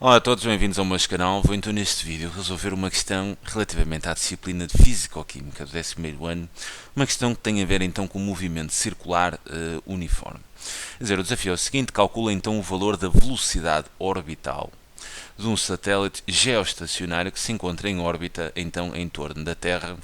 Olá a todos, bem-vindos ao meu canal. Vou então neste vídeo resolver uma questão relativamente à disciplina de Físico-Química do 11º ano, uma questão que tem a ver então com o movimento circular uniforme. Quer dizer, o desafio é o seguinte: calcula então o valor da velocidade orbital de um satélite geoestacionário que se encontra em órbita então em torno da Terra,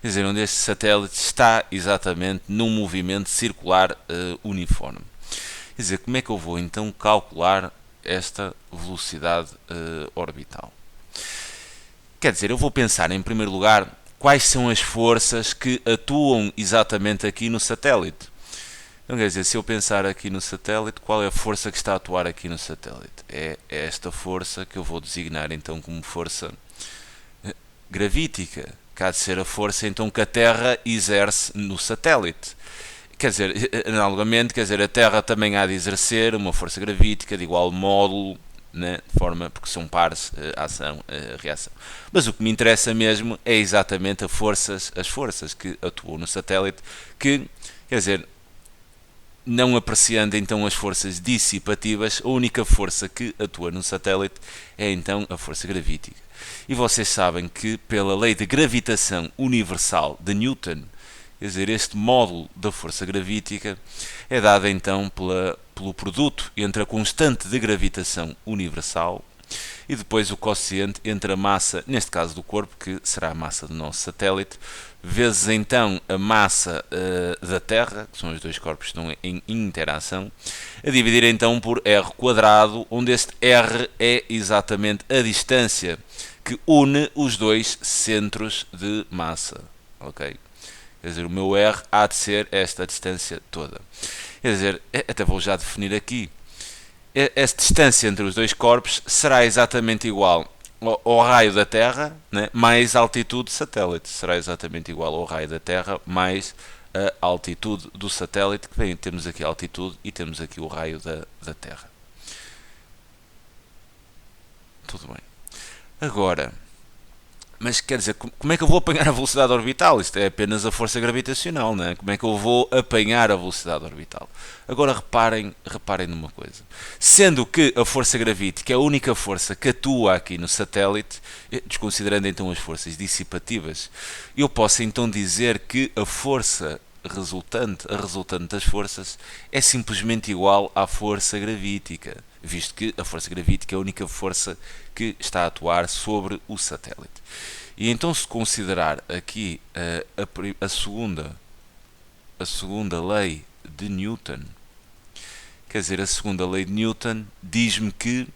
quer dizer, onde este satélite está exatamente num movimento circular uniforme. Quer dizer, como é que eu vou então calcular esta velocidade orbital? Quer dizer, eu vou pensar em primeiro lugar quais são as forças que atuam exatamente aqui no satélite. Então, quer dizer, se eu pensar aqui no satélite, qual é a força que está a atuar aqui no satélite? É esta força que eu vou designar então como força gravítica, que há de ser a força então que a Terra exerce no satélite. Quer dizer, analogamente, quer dizer, a Terra também há de exercer uma força gravítica de igual módulo, né, de forma, porque são pares, ação, reação. Mas o que me interessa mesmo é exatamente as forças que atuam no satélite, que, quer dizer, não apreciando então as forças dissipativas, a única força que atua no satélite é então a força gravítica. E vocês sabem que pela lei de gravitação universal de Newton, quer dizer, este módulo da força gravítica é dado então pelo produto entre a constante de gravitação universal e depois o quociente entre a massa, neste caso do corpo, que será a massa do nosso satélite, vezes então a massa da Terra, que são os dois corpos que estão em interação, a dividir então por r quadrado, onde este r é exatamente a distância que une os dois centros de massa. Ok? Quer dizer, o meu r há de ser esta distância toda. Quer dizer, até vou já definir aqui. Essa distância entre os dois corpos será exatamente igual ao raio da Terra, né, mais a altitude do satélite. Será exatamente igual ao raio da Terra mais a altitude do satélite, que bem, temos aqui a altitude e temos aqui o raio da Terra. Tudo bem. Agora, mas quer dizer, como é que eu vou apanhar a velocidade orbital? Isto é apenas a força gravitacional, não é? Como é que eu vou apanhar a velocidade orbital? Agora reparem numa coisa. Sendo que a força gravítica é a única força que atua aqui no satélite, desconsiderando então as forças dissipativas, eu posso então dizer que a força resultante das forças, é simplesmente igual à força gravítica, visto que a força gravítica é a única força que está a atuar sobre o satélite. E então, se considerar aqui a segunda lei de Newton, quer dizer, a segunda lei de Newton diz-me que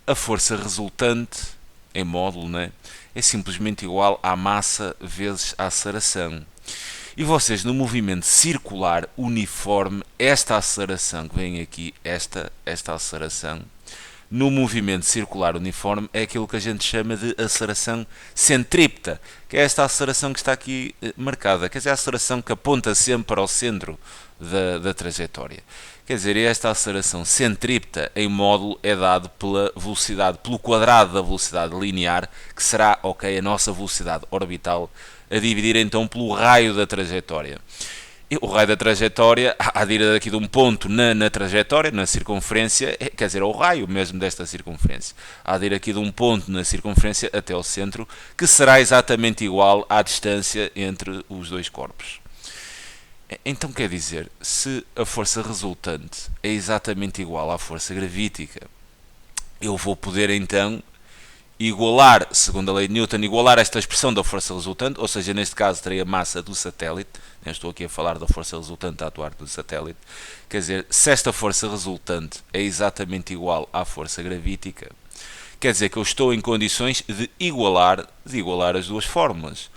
a força resultante em módulo, né, é simplesmente igual à massa vezes a aceleração. E vocês, no movimento circular uniforme, esta aceleração que vem aqui, esta aceleração, no movimento circular uniforme, é aquilo que a gente chama de aceleração centrípeta, que é esta aceleração que está aqui marcada, quer dizer, a aceleração que aponta sempre para o centro da trajetória. Quer dizer, esta aceleração centrípeta em módulo é dado pela velocidade, pelo quadrado da velocidade linear, que será, ok, a nossa velocidade orbital, a dividir então pelo raio da trajetória. E o raio da trajetória, há de ir aqui de um ponto na trajetória, na circunferência, quer dizer, é o raio mesmo desta circunferência. Há de ir aqui de um ponto na circunferência até ao centro, que será exatamente igual à distância entre os dois corpos. Então quer dizer, se a força resultante é exatamente igual à força gravítica, eu vou poder então igualar, segundo a lei de Newton, igualar esta expressão da força resultante, ou seja, neste caso teria a massa do satélite, eu estou aqui a falar da força resultante a atuar do satélite, quer dizer, se esta força resultante é exatamente igual à força gravítica, quer dizer que eu estou em condições de igualar as duas fórmulas,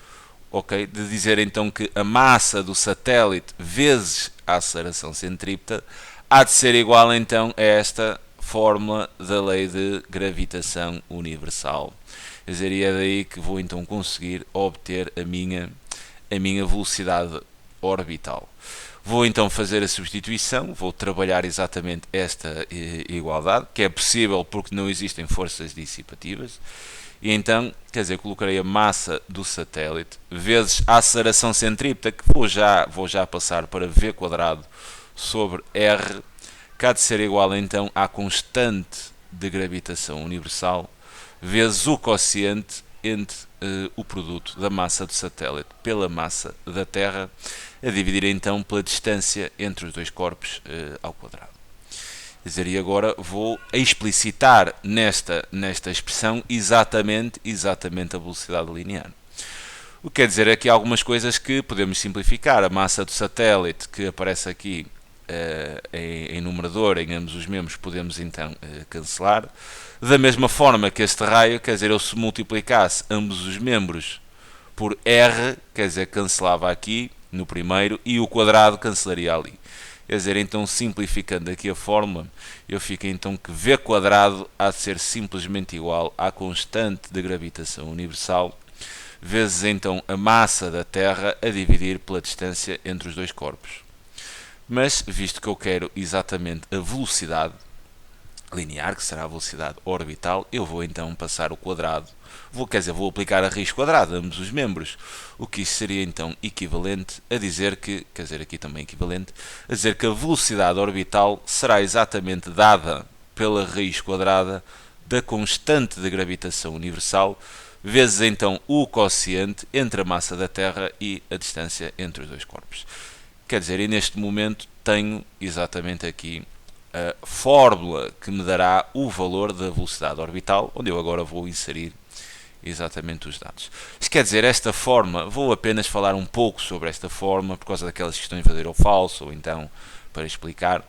ok? De dizer então que a massa do satélite vezes a aceleração centrípeta há de ser igual então a esta fórmula da lei de gravitação universal. Quer dizer, e é daí que vou então conseguir obter a minha velocidade orbital. Vou então fazer a substituição, vou trabalhar exatamente esta igualdade, que é possível porque não existem forças dissipativas, e então, quer dizer, colocarei a massa do satélite vezes a aceleração centrípeta, que vou já passar para v quadrado sobre r, que há de ser igual então à constante de gravitação universal vezes o quociente entre o produto da massa do satélite pela massa da Terra, a dividir então pela distância entre os dois corpos ao quadrado. Quer dizer, e agora vou explicitar nesta expressão exatamente a velocidade linear. O que quer dizer é que há algumas coisas que podemos simplificar. A massa do satélite, que aparece aqui em numerador em ambos os membros, podemos então cancelar. Da mesma forma que este raio, quer dizer, eu se multiplicasse ambos os membros por r, quer dizer, cancelava aqui no primeiro e o quadrado cancelaria ali. Quer dizer, então simplificando aqui a fórmula, eu fico então que v quadrado há de ser simplesmente igual à constante de gravitação universal vezes então a massa da Terra a dividir pela distância entre os dois corpos. Mas, visto que eu quero exatamente a velocidade linear, que será a velocidade orbital, eu vou então passar o quadrado, vou aplicar a raiz quadrada a ambos os membros, o que isso seria então equivalente a dizer que, quer dizer aqui também equivalente, a dizer que a velocidade orbital será exatamente dada pela raiz quadrada da constante de gravitação universal, vezes então o quociente entre a massa da Terra e a distância entre os dois corpos. Quer dizer, e neste momento tenho exatamente aqui a fórmula que me dará o valor da velocidade orbital, onde eu agora vou inserir exatamente os dados. Isto quer dizer, esta forma, vou apenas falar um pouco sobre esta forma, por causa daquelas questões de verdadeiro ou falso, ou então para explicar.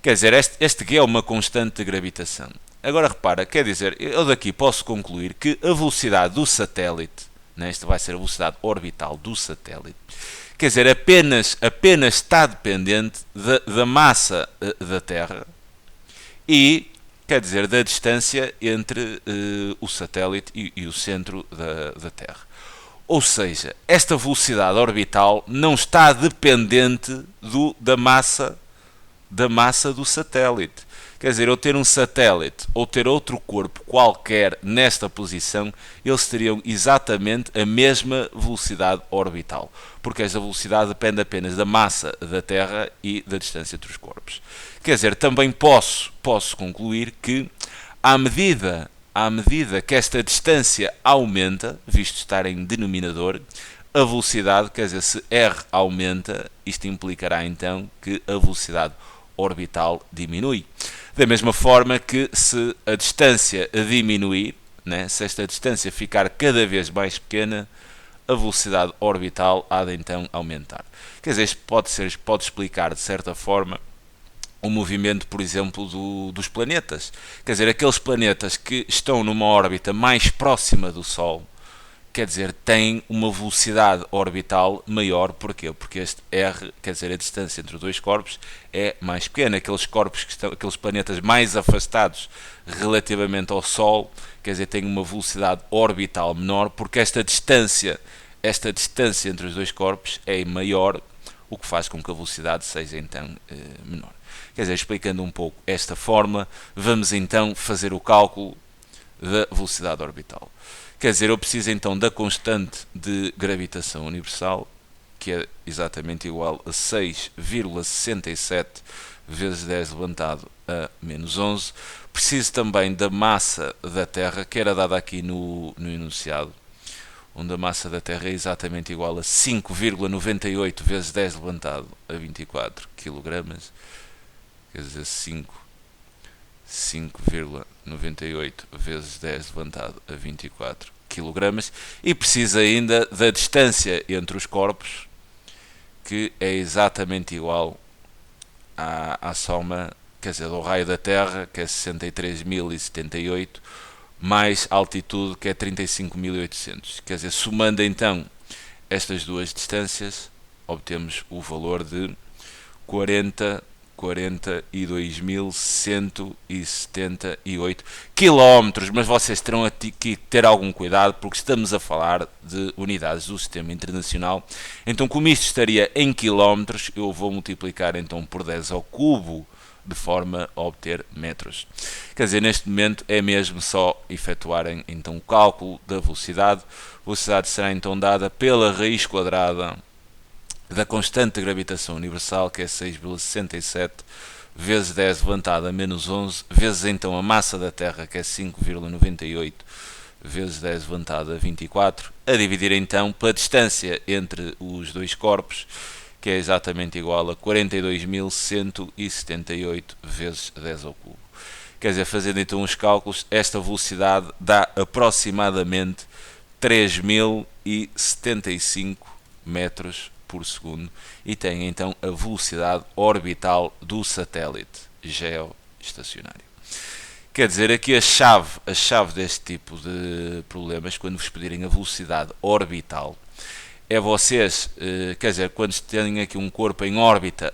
Quer dizer, este G é uma constante de gravitação. Agora repara, quer dizer, eu daqui posso concluir que a velocidade do satélite, né, esta vai ser a velocidade orbital do satélite, quer dizer, apenas está dependente da massa da Terra e, quer dizer, da distância entre o satélite e o centro da Terra. Ou seja, esta velocidade orbital não está dependente da massa do satélite. Quer dizer, eu ter um satélite ou ter outro corpo qualquer nesta posição, eles teriam exatamente a mesma velocidade orbital, porque esta velocidade depende apenas da massa da Terra e da distância entre os corpos. Quer dizer, também posso concluir que, à medida que esta distância aumenta, visto estar em denominador, a velocidade, quer dizer, se r aumenta, isto implicará então que a velocidade orbital diminui. Da mesma forma que se a distância diminuir, né, se esta distância ficar cada vez mais pequena, a velocidade orbital há de então aumentar. Quer dizer, isto pode explicar de certa forma o movimento, por exemplo, dos planetas. Quer dizer, aqueles planetas que estão numa órbita mais próxima do Sol, quer dizer, têm uma velocidade orbital maior. Porquê? Porque este r, quer dizer, a distância entre os dois corpos é mais pequena. Aqueles planetas mais afastados relativamente ao Sol, quer dizer, têm uma velocidade orbital menor, porque esta distância entre os dois corpos é maior, o que faz com que a velocidade seja então menor. Quer dizer, explicando um pouco esta forma, vamos então fazer o cálculo da velocidade orbital. Quer dizer, eu preciso então da constante de gravitação universal, que é exatamente igual a 6,67 vezes 10 levantado a menos 11. Preciso também da massa da Terra, que era dada aqui no enunciado, onde a massa da Terra é exatamente igual a 5,98 vezes 10 levantado a 24 kg. Quer dizer, 5,98 vezes 10 levantado a 24 kg, e precisa ainda da distância entre os corpos, que é exatamente igual à soma, quer dizer, do raio da Terra, que é 63.078, mais a altitude, que é 35.800. Quer dizer, somando então estas duas distâncias, obtemos o valor de 42.178 quilómetros, mas vocês terão que ter algum cuidado, porque estamos a falar de unidades do sistema internacional. Então, como isto estaria em quilómetros, eu vou multiplicar então por 10 ao cubo, de forma a obter metros. Quer dizer, neste momento é mesmo só efetuarem então o cálculo da velocidade. A velocidade será então dada pela raiz quadrada da constante de gravitação universal, que é 6,67 vezes 10 levantado a menos 11, vezes então a massa da Terra, que é 5,98, vezes 10 levantado a 24, a dividir então pela distância entre os dois corpos, que é exatamente igual a 42.178 vezes 10 ao cubo. Quer dizer, fazendo então os cálculos, esta velocidade dá aproximadamente 3.075 metros por segundo e tem então a velocidade orbital do satélite geoestacionário. Quer dizer, aqui a chave deste tipo de problemas, quando vos pedirem a velocidade orbital, é vocês, quer dizer, quando têm aqui um corpo em órbita,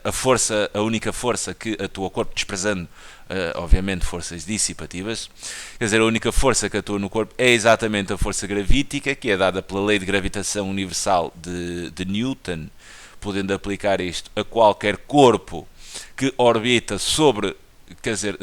a única força que atua o corpo, desprezando, obviamente, forças dissipativas, quer dizer, a única força que atua no corpo é exatamente a força gravítica, que é dada pela lei de gravitação universal de Newton, podendo aplicar isto a qualquer corpo que orbita sobre, quer dizer,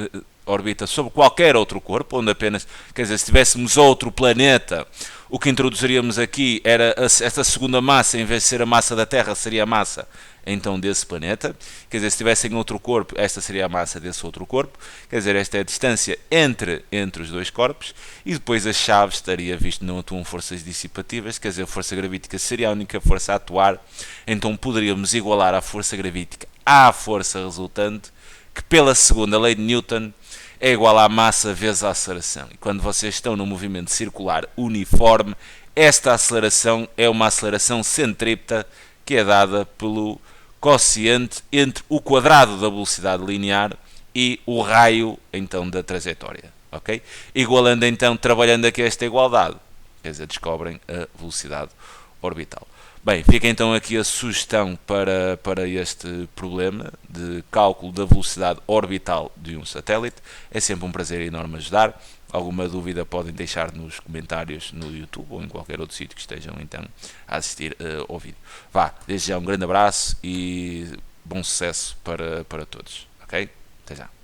orbita sobre qualquer outro corpo, onde apenas, quer dizer, se tivéssemos outro planeta, o que introduziríamos aqui era esta segunda massa, em vez de ser a massa da Terra, seria a massa então desse planeta. Quer dizer, se tivessem outro corpo, esta seria a massa desse outro corpo. Quer dizer, esta é a distância entre os dois corpos. E depois a chave estaria, visto que não atuam forças dissipativas, quer dizer, a força gravítica seria a única força a atuar. Então poderíamos igualar a força gravítica à força resultante, que pela segunda lei de Newton é igual à massa vezes a aceleração. E quando vocês estão num movimento circular uniforme, esta aceleração é uma aceleração centrípeta que é dada pelo quociente entre o quadrado da velocidade linear e o raio então da trajetória. Okay? Igualando então, trabalhando aqui esta igualdade, quer dizer, descobrem a velocidade orbital. Bem, fica então aqui a sugestão para este problema de cálculo da velocidade orbital de um satélite. É sempre um prazer enorme ajudar. Alguma dúvida podem deixar nos comentários no YouTube ou em qualquer outro sítio que estejam então a assistir ao vídeo. Vá, desde já um grande abraço e bom sucesso para todos. Ok? Até já.